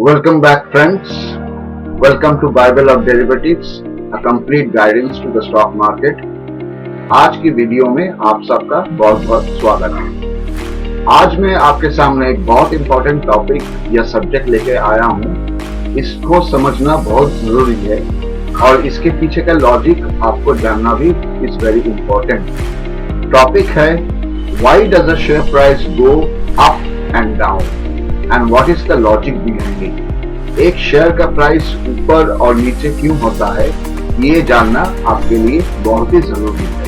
Welcome back, friends. Welcome to Bible of Derivatives, a complete guidance to the stock market. आज की video में आप सबका बहुत बहुत स्वागत है। आज मैं आपके सामने एक बहुत इंपॉर्टेंट टॉपिक या सब्जेक्ट लेके आया हूँ। इसको समझना बहुत जरूरी है और इसके पीछे का लॉजिक आपको जानना भी इज वेरी इंपॉर्टेंट। टॉपिक है Why does the share price go up and down? And what is the logic behind it? एक शेयर का प्राइस ऊपर और नीचे क्यों होता है, ये जानना आपके लिए बहुत ही जरूरी है।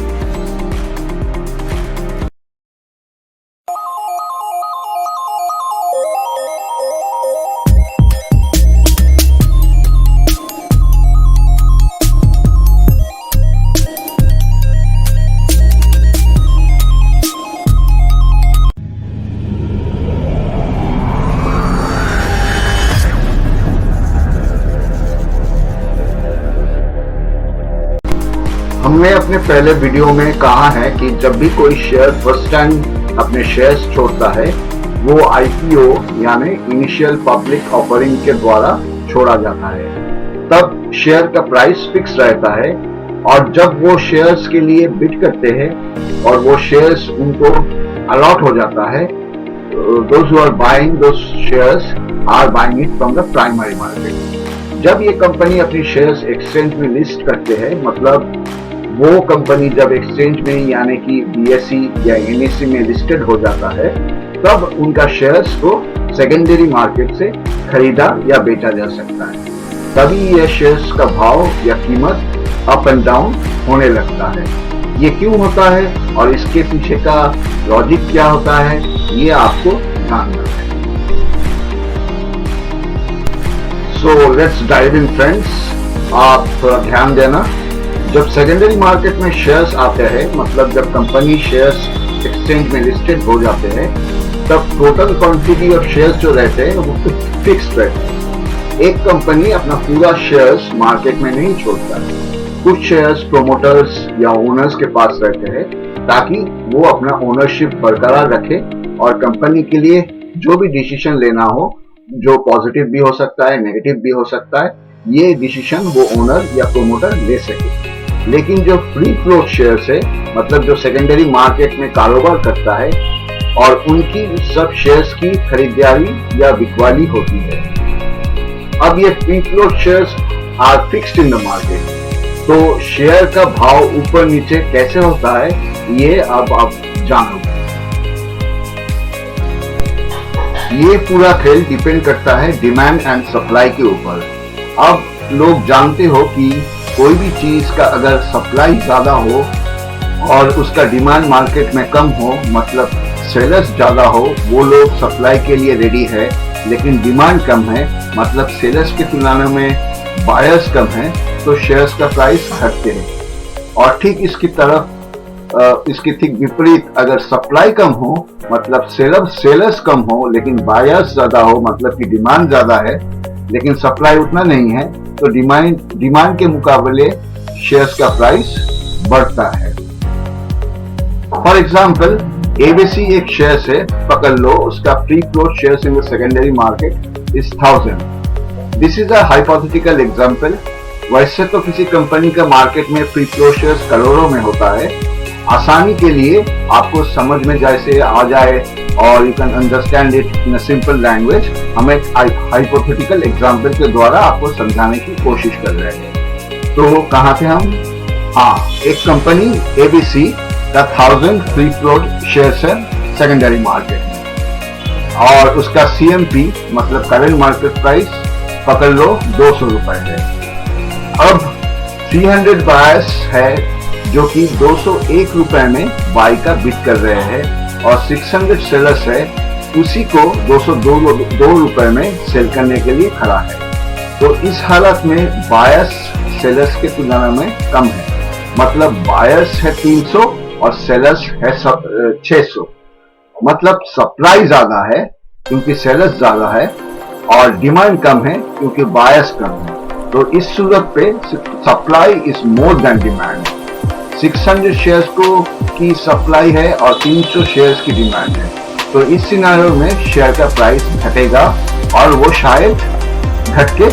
हमने अपने पहले वीडियो में कहा है कि जब भी कोई शेयर फर्स्ट टाइम अपने शेयर्स छोड़ता है वो आईपीओ यानी इनिशियल पब्लिक ऑफरिंग के द्वारा छोड़ा जाता है। तब शेयर का प्राइस फिक्स रहता है और जब वो शेयर्स के लिए बिड करते हैं और वो शेयर्स उनको अलॉट हो जाता है, those who are buying those shares are buying it from the primary market। जब ये कंपनी अपनी शेयर्स एक्सचेंज में लिस्ट करते हैं, मतलब वो कंपनी जब एक्सचेंज में यानी कि बीएसई या एनएसई में लिस्टेड हो जाता है, तब उनका शेयर्स को सेकेंडरी मार्केट से खरीदा या बेचा जा सकता है। तभी ये शेयर्स का भाव या कीमत अप एंड डाउन होने लगता है। ये क्यों होता है और इसके पीछे का लॉजिक क्या होता है, ये आपको जानना है। So let's dive in friends. आप थोड़ा ध्यान देना। जब सेकेंडरी मार्केट में शेयर्स आते हैं, मतलब जब कंपनी शेयर्स एक्सचेंज में लिस्टेड हो जाते हैं, तब टोटल क्वांटिटी ऑफ शेयर्स जो रहते हैं वो फिक्स्ड रहते हैं। एक कंपनी अपना पूरा शेयर्स मार्केट में नहीं छोड़ता है। कुछ शेयर्स प्रोमोटर्स या ओनर्स के पास रहते हैं ताकि वो अपना ओनरशिप बरकरार रखे और कंपनी के लिए जो भी डिसीजन लेना हो, जो पॉजिटिव भी हो सकता है, नेगेटिव भी हो सकता है, ये डिसीजन वो ओनर या प्रोमोटर ले सके। लेकिन जो फ्री फ्लोट शेयर्स है, मतलब जो सेकेंडरी मार्केट में कारोबार करता है और उनकी सब शेयर्स की खरीदारी या बिकवाली होती है। अब ये free float shares are fixed in the market, तो शेयर का भाव ऊपर नीचे कैसे होता है ये अब आप जानोगे। ये पूरा खेल डिपेंड करता है डिमांड एंड सप्लाई के ऊपर। अब लोग जानते हो कि कोई भी चीज का अगर सप्लाई ज्यादा हो और उसका डिमांड मार्केट में कम हो, मतलब सेलर्स ज्यादा हो, वो लोग सप्लाई के लिए रेडी है, लेकिन डिमांड कम है, मतलब सेलर्स की तुलना में बायर्स कम है, तो शेयर्स का प्राइस घटते हैं। और ठीक इसकी ठीक विपरीत, अगर सप्लाई कम हो, मतलब सेलर्स कम हो लेकिन बायर्स ज्यादा हो, मतलब कि डिमांड ज्यादा है लेकिन सप्लाई उतना नहीं है, तो डिमांड के मुकाबले शेयर्स का प्राइस बढ़ता है। फॉर एग्जाम्पल, एबीसी एक शेयर है, पकड़ लो, उसका free float shares in the secondary market is 1000। This is a hypothetical example. वैसे तो किसी कंपनी का मार्केट में फ्री फ्लोट शेयर्स करोड़ों में होता है। आसानी के लिए आपको समझ में जैसे आ जाए और you can understand it in a simple language, हम एक हाइपोथेटिकल एग्जाम्पल के द्वारा आपको समझाने की कोशिश कर रहे हैं। तो कहाँ थे हम? हाँ, एक कंपनी एबीसी का 1000 फ्री फ्लोट शेयर्स है सेकेंडरी मार्केट में और उसका सीएमपी मतलब करंट मार्केट प्राइस पकड़ लो 200 रुपए है। अब 300 बायर्स है जो कि 201 रुपए में बाई का बिड कर रहे हैं और 600 सेलर्स है, उसी को 202 रुपए में सेल करने के लिए खड़ा है। तो इस हालत में बायर्स सेलर्स के तुलना में कम है, मतलब बायर्स है 300 और सेलर्स है 600, मतलब सप्लाई ज्यादा है क्योंकि सेलर्स ज्यादा है और डिमांड कम है क्योंकि बायर्स कम है। तो इस सूरत पे supply is more then demand. 600 shares की सप्लाई है और 300 शेयर्स की डिमांड है, तो इस सिनेरियो में शेयर का प्राइस घटेगा और वो शायद घट के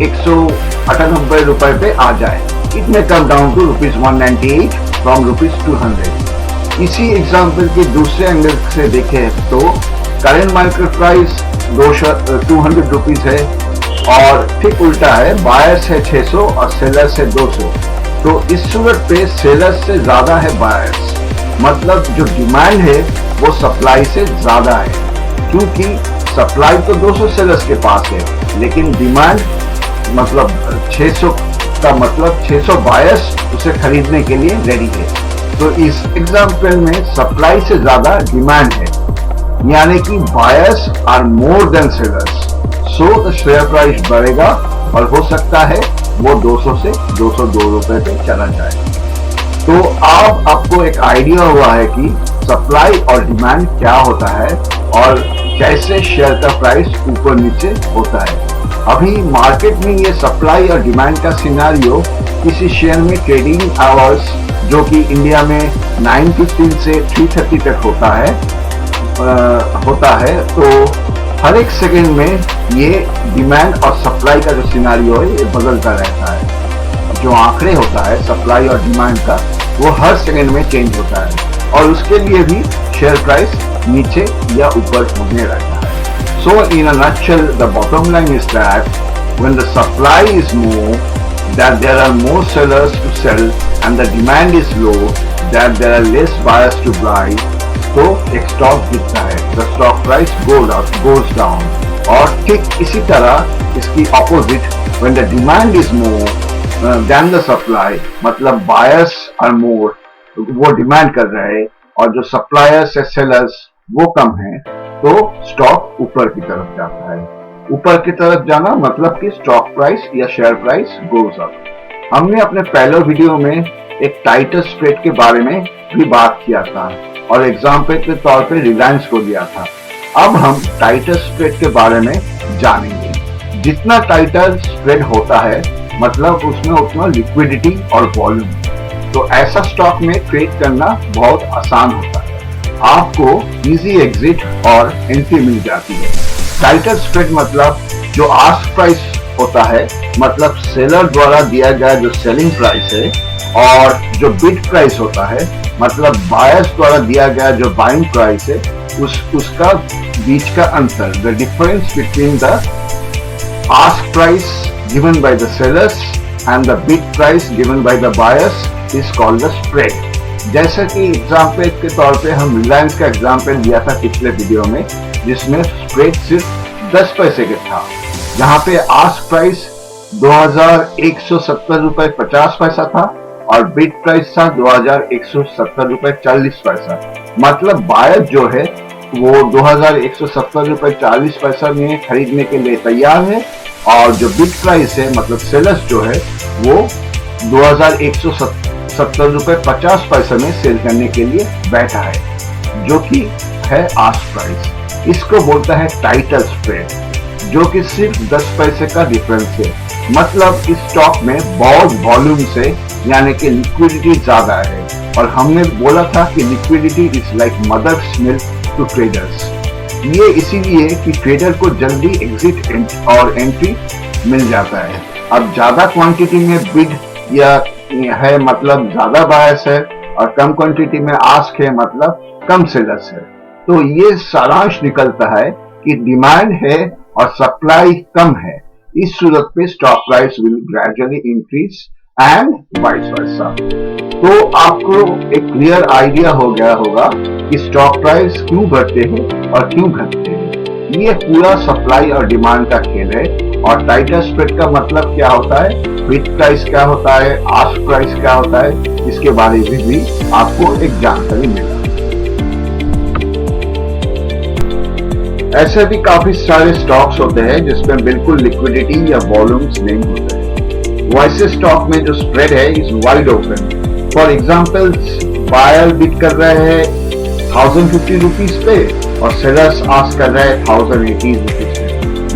198 रुपए पे आ जाए। इट में कम डाउन टू ₹198 फ्रॉम ₹200। इसी एग्जाम्पल के दूसरे एंगल से देखें तो करेंट मार्केट प्राइस 200 रुपीज है और ठीक उल्टा है, बायर्स है 600 और सेलर्स है 200। तो इस सूरत पे सेलर्स से ज्यादा है बायर्स, मतलब जो डिमांड है वो सप्लाई से ज्यादा है, क्योंकि सप्लाई तो 200 सेलर्स के पास है लेकिन डिमांड मतलब 600 का मतलब 600 बायर्स उसे खरीदने के लिए रेडी है। तो इस एग्जाम्पल में सप्लाई से ज्यादा डिमांड है, यानी कि buyers are more than sellers, so the share price बढ़ेगा और हो सकता है वो 200 से 202 रुपए पे चला जाए। तो अब आपको एक आइडिया हुआ है कि सप्लाई और डिमांड क्या होता है और कैसे शेयर का प्राइस ऊपर नीचे होता है। अभी मार्केट में ये सप्लाई और डिमांड का सिनेरियो किसी शेयर में ट्रेडिंग आवर्स जो कि इंडिया में 9:15 से 3:30 तक होता है तो हर एक सेकंड में ये डिमांड और सप्लाई का जो सिनेरियो है ये बदलता रहता है। जो आंकड़े होता है सप्लाई और डिमांड का वो हर सेकंड में चेंज होता है और उसके लिए भी शेयर प्राइस नीचे या ऊपर होने रहता है। So in a nutshell, the bottom line is that when the supply is more, that there are more sellers to sell and the demand is low, that there are less buyers to buy, तो एक stock गिरता है, the stock price goes down। और ठीक इसी तरह इसकी opposite, when the demand is more than the supply, मतलब buyers are more, वो डिमांड कर रहे हैं और जो सप्लायर्स है सेलर्स वो कम है, तो स्टॉक ऊपर की तरफ जाता है। ऊपर की तरफ जाना मतलब कि स्टॉक प्राइस या शेयर प्राइस गोज अप। हमने अपने पहले वीडियो में एक टाइटर स्प्रेड के बारे में भी बात किया था और एग्जाम्पल के तौर पे रिलायंस को दिया था। अब हम टाइटर स्प्रेड के बारे में जानेंगे। जितना टाइटर स्प्रेड होता है मतलब उसमें उतना लिक्विडिटी और वॉल्यूम, तो ऐसा स्टॉक में ट्रेड करना बहुत आसान होता है। आपको इजी एग्जिट और एंट्री मिल जाती है। टाइटर स्प्रेड मतलब जो आस्क प्राइस होता है, मतलब सेलर द्वारा दिया गया जो सेलिंग प्राइस है, और जो बिड प्राइस होता है मतलब बायर्स द्वारा दिया गया जो बाइंग प्राइस है, उसका बीच का अंतर, the difference between the ask price given by the sellers and the bid price given by the buyers is called the spread. जैसे कि एग्जाम्पल के तौर पे हम रिलायंस का एग्जाम्पल दिया था पिछले वीडियो में, जिसमें स्प्रेड सिर्फ 10 पैसे का था, जहां पे आस्क प्राइस 2170 रुपए 50 पैसा था और बिड प्राइस था 2170 रुपए 40 पैसा। मतलब बायर जो है वो 2170 रुपए 40 पैसा में खरीदने के लिए तैयार है और जो बिड प्राइस है मतलब सेलर्स जो है वो 2170 रुपए 50 पैसे में सेल करने के लिए बैठा है, जो कि है आस्क प्राइस। इसको बोलता है टाइटर स्प्रेड, जो कि सिर्फ 10 पैसे का डिफरेंस है। मतलब इस स्टॉक में बहुत वॉल्यूम से, यानी कि लिक्विडिटी ज्यादा है, और हमने बोला था कि liquidity is like mother's milk to traders. ये इसीलिए कि ट्रेडर को जल्दी एग्जिट और एंट्री मिल जाता है। अब ज्यादा क्वांटिटी में बिड या है मतलब ज्यादा बायर्स है और कम क्वांटिटी में आस्क है मतलब कम सेलर्स है। तो ये सारांश निकलता है कि डिमांड है और सप्लाई कम है। इस सूरत पे stock price will gradually increase and vice versa. तो आपको एक क्लियर आइडिया हो गया होगा कि स्टॉक प्राइस क्यों बढ़ते हैं और क्यों घटते हैं। ये पूरा सप्लाई और डिमांड का खेल है। और टाइटर स्प्रेड का मतलब क्या होता है, बिड प्राइस क्या होता है, आस्क प्राइस क्या होता है, इसके बारे में भी आपको एक जानकारी मिलेगी। ऐसे भी काफी सारे स्टॉक्स होते हैं जिसमें बिल्कुल लिक्विडिटी या वॉल्यूम्स नहीं होते हैं। वैसे स्टॉक में जो स्प्रेड है is wide open. For example, buyer bid कर रहे हैं 1050 रुपीज पे और सेलर्स आस्क कर रहे हैं 1080 रुपीज पे।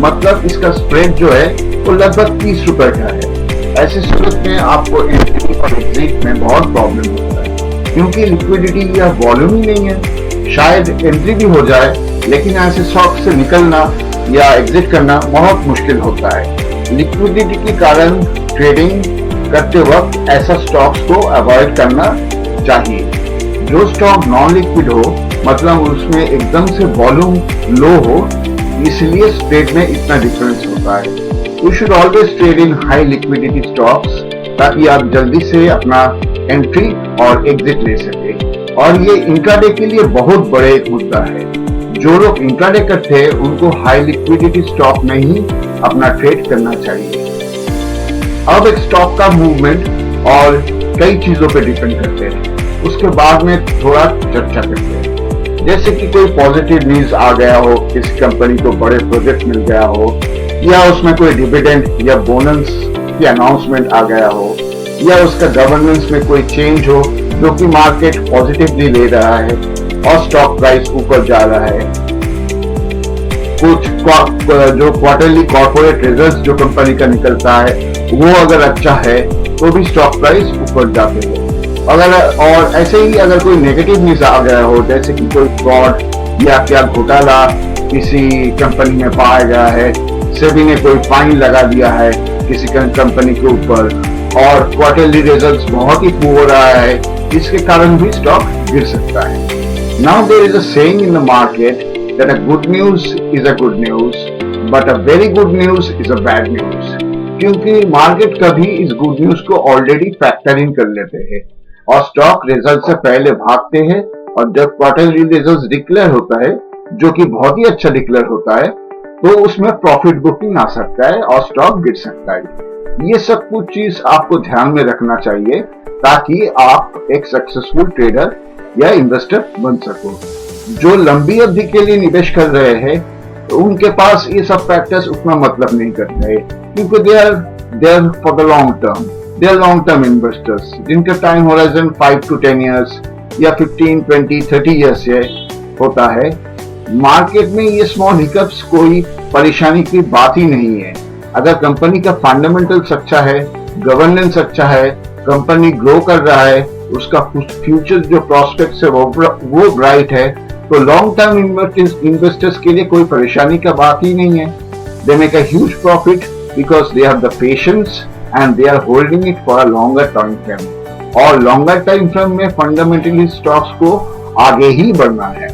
मतलब इसका स्प्रेड जो है वो लगभग 30 रुपए का है। ऐसी सूरत में आपको एंट्री और एग्जिट में बहुत प्रॉब्लम होता है, क्योंकि लिक्विडिटी या वॉल्यूम ही नहीं है। शायद एंट्री भी हो जाए, लेकिन ऐसे स्टॉक से निकलना या एग्जिट करना बहुत मुश्किल होता है। लिक्विडिटी के कारण ट्रेडिंग करते वक्त ऐसा स्टॉक्स को अवॉइड करना चाहिए। जो स्टॉक नॉन लिक्विड हो, मतलब उसमें एकदम से वॉल्यूम लो हो, इसलिए ट्रेड में इतना डिफरेंस होता है। You should always trade in high liquidity stocks ताकि आप जल्दी से अपना एंट्री और एग्जिट ले सके। और ये इंट्राडे के लिए बहुत बड़े एक मुद्दा है। जो लोग इंट्राडे करते हैं उनको हाई लिक्विडिटी स्टॉक में ही अपना ट्रेड करना चाहिए। अब एक स्टॉक का मूवमेंट और कई चीजों पे डिपेंड करते हैं, उसके बाद में थोड़ा चर्चा करते हैं। जैसे कि कोई पॉजिटिव न्यूज आ गया हो, किसी कंपनी को बड़े प्रोजेक्ट मिल गया हो, या उसमें कोई डिविडेंड या बोनस की अनाउंसमेंट आ गया हो, या उसका गवर्नेंस में कोई चेंज हो जो कि मार्केट पॉजिटिवली ले रहा है और स्टॉक प्राइस ऊपर जा रहा है। कुछ जो क्वार्टरली कॉर्पोरेट रिजल्ट जो कंपनी का निकलता है वो अगर अच्छा है तो भी स्टॉक प्राइस ऊपर जाते हैं। और ऐसे ही अगर कोई नेगेटिव न्यूज आ गया हो, जैसे कि कोई फ्रॉड या क्या घोटाला किसी कंपनी में पाया गया है, सेबी ने कोई फाइन लगा दिया है किसी कंपनी के ऊपर, और क्वार्टरली रिजल्ट्स बहुत ही पुअर रहा है, इसके कारण भी स्टॉक गिर सकता है। Now there is a saying in the market that a good news is a good news but a very good news is a bad news. क्योंकि मार्केट कभी इस गुड न्यूज को ऑलरेडी फैक्टर इन कर लेते हैं और stock result से पहले भागते हैं, और जब क्वार्टरली रिजल्ट डिक्लेयर होता है जो कि बहुत ही अच्छा डिक्लेयर होता है, तो उसमें प्रॉफिट बुकिंग आ सकता है और स्टॉक गिर सकता है। ये सब कुछ चीज आपको ध्यान में रखना चाहिए ताकि आप एक सक्सेसफुल ट्रेडर या इन्वेस्टर बन सको। जो लंबी अवधि के लिए निवेश कर रहे हैं तो उनके पास ये सब फैक्टर्स उतना मतलब नहीं करते हैं, क्योंकि they are for the long term, they are long term investors जिनका टाइम होराइजन 5 to 10 years या 15, 20, 30 years से होता है। मार्केट में ये स्मॉल हिकअप्स कोई परेशानी की बात ही नहीं है। अगर कंपनी का फंडामेंटल्स अच्छा है, गवर्नेंस अच्छा है, कंपनी ग्रो कर रहा है, उसका फ्यूचर जो प्रोस्पेक्ट्स है वो ब्राइट है, तो लॉन्ग टर्म इन्वेस्टर्स के लिए कोई परेशानी का बात ही नहीं है। They make a huge profit because they have the patience and they are holding it for a longer time frame. और लॉन्गर टाइम फ्रेम में फंडामेंटली स्टॉक्स को आगे ही बढ़ना है।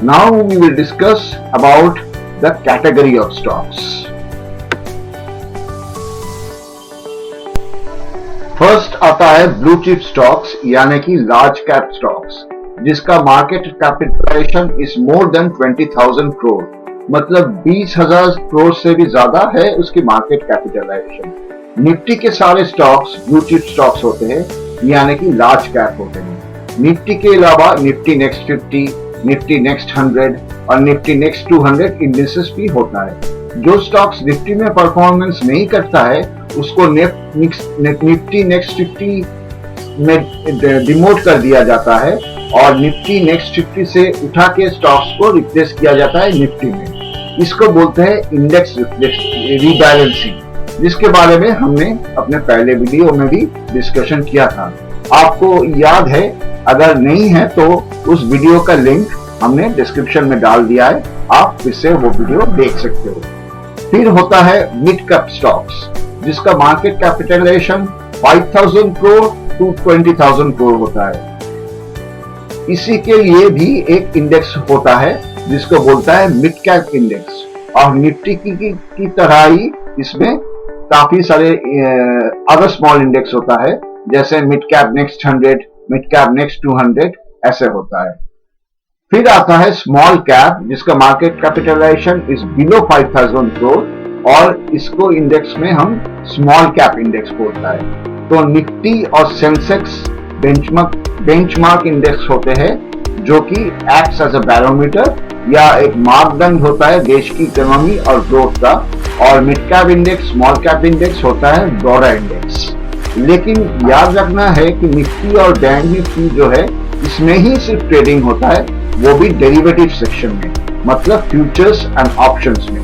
Now we will discuss about the category of stocks. First आता है blue chip stocks यानी कि लार्ज कैप स्टॉक्स, जिसका market capitalisation is more than 20,000 crore, मतलब 20,000 करोड़ से भी ज्यादा है उसकी मार्केट कैपिटलाइजेशन। निफ्टी के सारे स्टॉक्स ब्लू चिप स्टॉक्स होते हैं यानी कि लार्ज कैप होते हैं। निफ्टी के अलावा निफ्टी नेक्स्ट 50, निफ्टी नेक्स्ट 100 और निफ्टी नेक्स्ट 200 इंडेक्सेस भी होता है। जो स्टॉक्स निफ्टी में परफॉर्मेंस नहीं करता है उसको निफ्टी नेक्स्ट 50 में डिमोट कर दिया जाता है और निफ्टी नेक्स्ट 50 से उठा के स्टॉक्स को रिप्लेस किया जाता है निफ्टी में। इसको बोलते हैं इंडेक्स रीबैलेंसिंग, जिसके बारे में हमने अपने पहले वीडियो में भी डिस्कशन किया था। आपको याद है? अगर नहीं है तो उस वीडियो का लिंक हमने डिस्क्रिप्शन में डाल दिया है, आप इससे वो वीडियो देख सकते हो। फिर होता है मिड कैप स्टॉक्स, जिसका market capitalisation 5,000 crore to 20,000 crore होता है। इसी के लिए भी एक इंडेक्स होता है जिसको बोलता है मिड कैप इंडेक्स, और निफ्टी की तरह ही इसमें काफी सारे अदर स्मॉल इंडेक्स होता है, जैसे mid cap next 100, mid cap next 200 ऐसे होता है। फिर आता है स्मॉल कैप, जिसका market capitalisation is below 5,000 crore, और इसको इंडेक्स में हम स्मॉल कैप इंडेक्स बोलता है। तो निफ्टी और सेंसेक्स बेंचमार्क इंडेक्स होते हैं जो कि एक्ट्स एज अ बैरोमीटर या एक मापदंड होता है देश की इकोनॉमी और ग्रोथ का, और mid cap index small cap index होता है ब्रॉडर इंडेक्स। लेकिन याद रखना है कि निफ्टी और बैंक निफ्टी जो है इसमें ही सिर्फ ट्रेडिंग होता है, वो भी डेरिवेटिव सेक्शन में, मतलब फ्यूचर्स एंड ऑप्शंस में।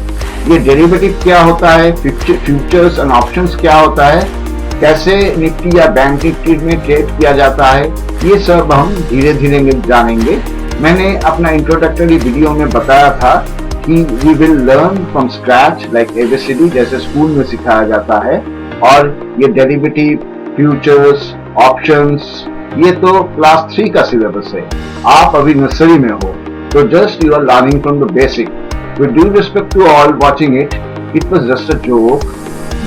ये डेरिवेटिव क्या होता है, फ्यूचर्स एंड ऑप्शंस क्या होता है, कैसे निफ्टी या बैंक निफ्टी में ट्रेड किया जाता है, ये सब हम धीरे धीरे जानेंगे। मैंने अपना इंट्रोडक्टरी वीडियो में बताया था कि we will learn from scratch like ABCD जैसे स्कूल में सिखाया जाता है, और ये डेरिवेटिव, फ्यूचर्स, ऑप्शंस, ये तो क्लास 3 का सिलेबस है। आप अभी नर्सरी में हो, तो just you are learning from the basic. With due respect to all watching it was just a joke,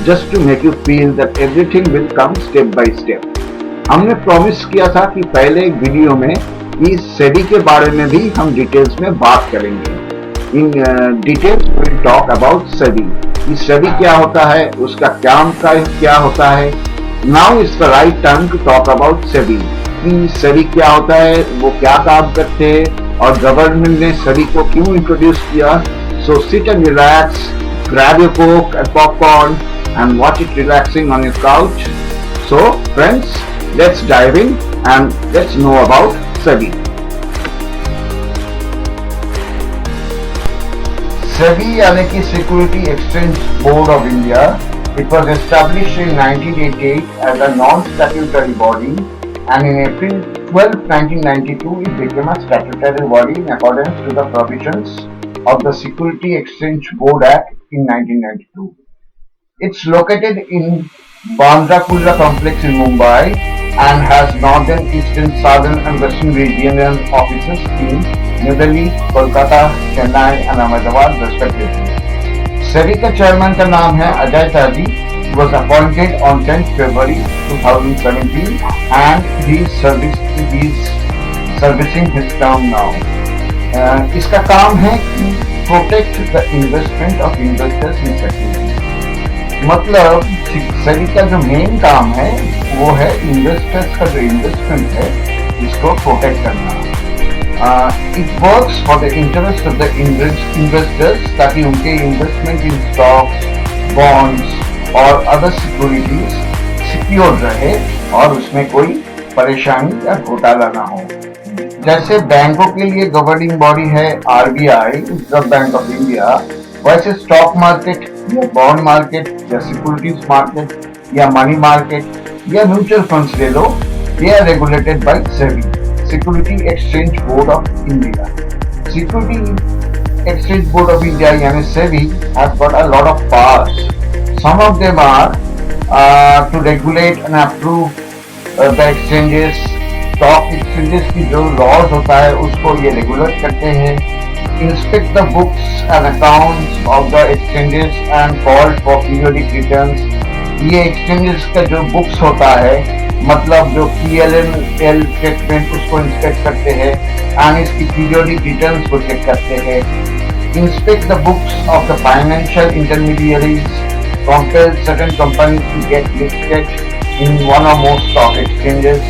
just to make you feel that everything will come step by step. हमने promise किया था कि पहले एक video में इस सेबी के बारे में भी हम डिटेल्स में बात करेंगे। In details will talk about SEBI. इस सेबी क्या होता है, उसका काम का क्या होता है। Now is the right time to talk about SEBI. SEBI क्या होता है, वो क्या काम करते हैं, और गवर्नमेंट ने सेबी को क्यों इंट्रोड्यूस किया। So sit and relax, grab your coke and popcorn and watch it relaxing on your couch. So friends, let's dive in and let's know about SEBI. SEBI यानी कि Security Exchange Board of India. It was established in 1988 as a non-statutory body, and in April 12, 1992 it became a statutory body in accordance to the provisions of the Security Exchange Board Act in 1992. It's located in Bandra Kurla complex in Mumbai and has northern, eastern, southern and western regional offices in New Delhi, Kolkata, Chennai and Ahmedabad respectively. SEBI का chairman का नाम है Ajay Tyagi. He was appointed on 10th February 2017 and he is servicing his term now. इसका काम है कि protect the investment of investors in security. मतलब सेबी का जो मेन काम है वो है इन्वेस्टर्स का जो इन्वेस्टमेंट है इसको प्रोटेक्ट करना। It works for the interest of the investors, ताकि उनके इन्वेस्टमेंट इन स्टॉक्स, बॉन्ड्स और अदर सिक्योरिटीज सिक्योर रहे और उसमें कोई परेशानी या घोटाला ना हो। जैसे बैंकों के लिए गवर्निंग बॉडी है RBI, reserve bank of India, वैसे स्टॉक मार्केट या बॉन्ड मार्केट या सिक्योरिटीज मार्केट या मनी मार्केट या म्यूचुअल फंड्स ले लो, they are regulated by SEBI, security exchange board of India. Security exchange board of India यानी SEBI has got a lot of powers. Some of them are to regulate and approve the exchanges. Stock exchanges की जो laws होता है उसको ये regulate करते हैं। Inspect the books and accounts of the exchanges and call for periodic returns. ये exchanges का जो बुक्स होता है, मतलब जो PL स्टेटमेंट, उसको इंस्पेक्ट करते हैं एंड इसकी पीरियोडिक रिटर्न्स को चेक करते हैं। Inspect the books of the financial intermediaries, compel certain companies to get listed in one or more stock exchanges.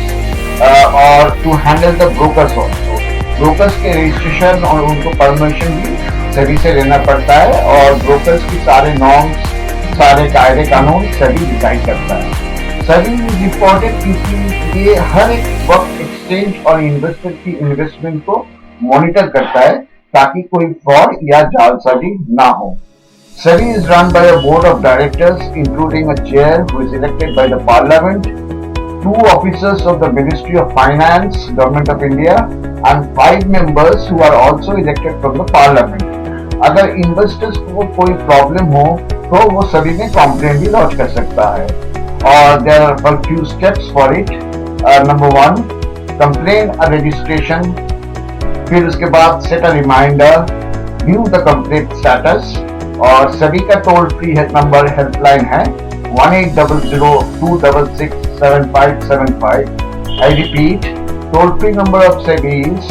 और to handle the brokers also. Brokers के registration और उनको परमिशन भी सेबी से लेना पड़ता है, और ब्रोकर्स की सारे नॉर्म्स, सारे कायदे कानून सेबी डिसाइड करता है। सेबी इज इम्पोर्टेंट क्योंकि ये हर एक वक्त एक्सचेंज और इन्वेस्टर की इन्वेस्टमेंट को मॉनिटर करता है ताकि कोई फ्रॉड या जालसाजी ना हो। SEBI is run by a board of directors including a chair who is elected by the parliament, 2 officers of the Ministry of Finance, Government of India, and 5 members who are also elected from the Parliament. अगर investors को कोई problem हो तो वो सभी में complaint भी launch कर सकता है, और there are a few steps for it. Number 1, complain a registration. फिर उसके बाद set a reminder, view the complaint status, और सभी का टोल फ्री नंबर हेल्पलाइन है 1800-266-7575. I repeat, toll free number of SEBI is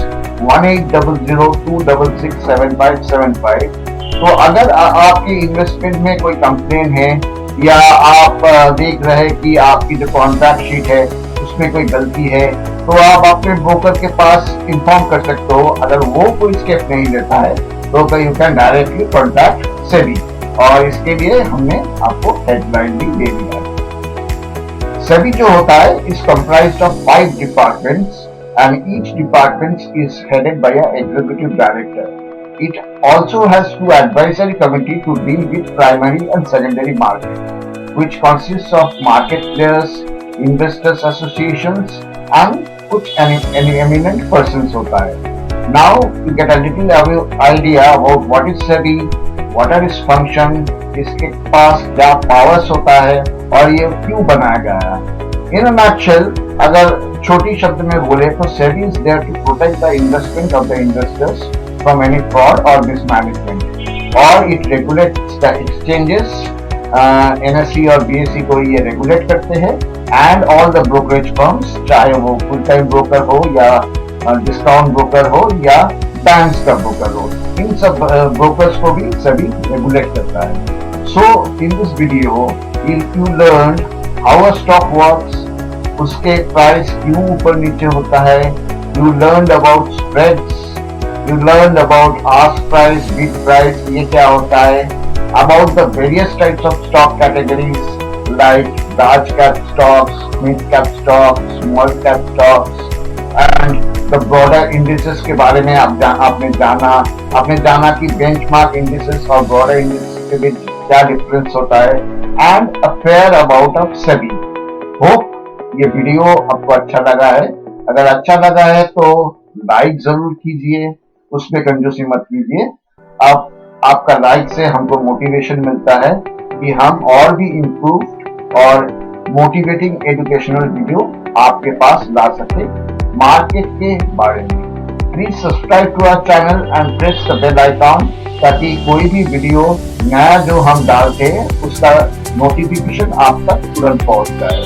1800-266-7575. तो अगर आपकी इन्वेस्टमेंट में कोई कंप्लेन है या आप देख रहे हैं कि आपकी जो कॉन्ट्रैक्ट शीट है उसमें कोई गलती है, तो आप अपने ब्रोकर के पास इंफॉर्म कर सकते हो। अगर वो कोई स्टेप नहीं लेता है तो you can directly contact SEBI, और इसके लिए हमने आपको हेडलाइन भी दे दिया है। सेबी जो होता है is comprised of 5 departments and each department is headed by a executive director. It also has 2 advisory committees to deal with primary and secondary market, which consists of market players, investors associations and कुछ eminent persons होता है. Now you get a little idea about what is SEBI, what are its function, इसके पास क्या powers होता है और ये क्यों बनाया गया है। In a nutshell, अगर छोटी शब्द में बोले तो SEBI is there to protect the investment of the investors from any fraud or mismanagement, और it regulates the exchanges, NSE और BSE को ये रेगुलेट करते हैं, and all the brokerage firms, चाहे वो फुल टाइम ब्रोकर हो या डिस्काउंट ब्रोकर हो या बैंक्स का ब्रोकर हो, इन सब ब्रोकर्स को भी सभी रेगुलेट करता है। So in this video you learn how a stock works, उसके प्राइस क्यों ऊपर नीचे होता है, you learn about spreads, you learned about ask price, bid price, ये क्या होता है, about the various types of stock categories like large cap stocks, mid cap stocks, small cap stocks, and the broader indices के बारे में आपने जाना कि benchmark indices और broader indices के बीच क्या डिफरेंस होता है, and a fair about of SEBI. Hope ये वीडियो आपको अच्छा लगा है। अगर अच्छा लगा है तो लाइक जरूर कीजिए, उसमें कंजूसी मत कीजिए। आपका लाइक से हमको मोटिवेशन मिलता है कि हम और भी इम्प्रूव और मोटिवेटिंग एजुकेशनल वीडियो आपके पास ला सके मार्केट के बारे में। Please subscribe to our channel and press the bell icon, ताकि कोई भी वीडियो नया जो हम डालते हैं उसका नोटिफिकेशन आप तक तुरंत पहुंच जाए।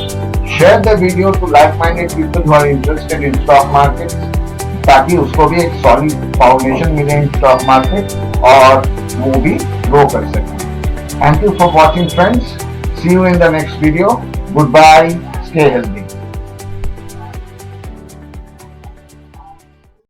Share the video to like minded people who are interested in stock market, ताकि उसको भी एक सॉलिड फाउंडेशन मिले इन स्टॉक मार्केट और वो भी ग्रो कर सके। Thank you for watching friends, see you in the next video, goodbye, stay healthy.